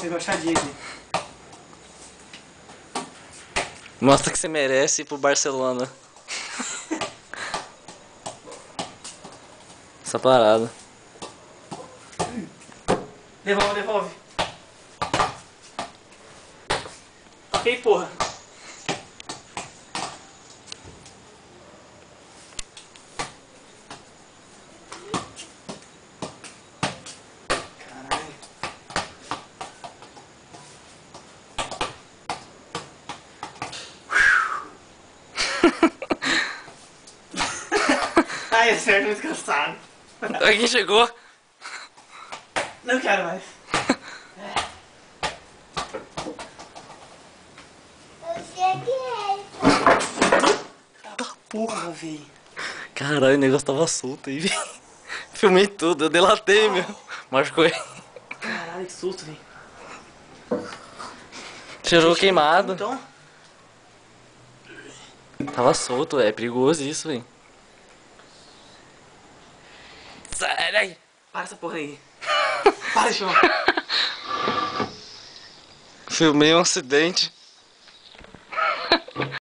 pegar o chadinho aqui. Mostra que você merece ir pro Barcelona. Essa parada. Devolve, devolve. Ok, porra. Caralho. Ai, é certo, muito cansado. Alguém chegou? Não quero mais. Eu cheguei. Porra, véi. Caralho, o negócio tava solto aí, velho. Filmei tudo, eu delatei, meu. Machucou ele. Caralho, que susto, véi. Cheirou queimado. Então, Tava solto, é perigoso isso, velho. Sai daí. para essa porra aí. Para, João. Filmei um acidente.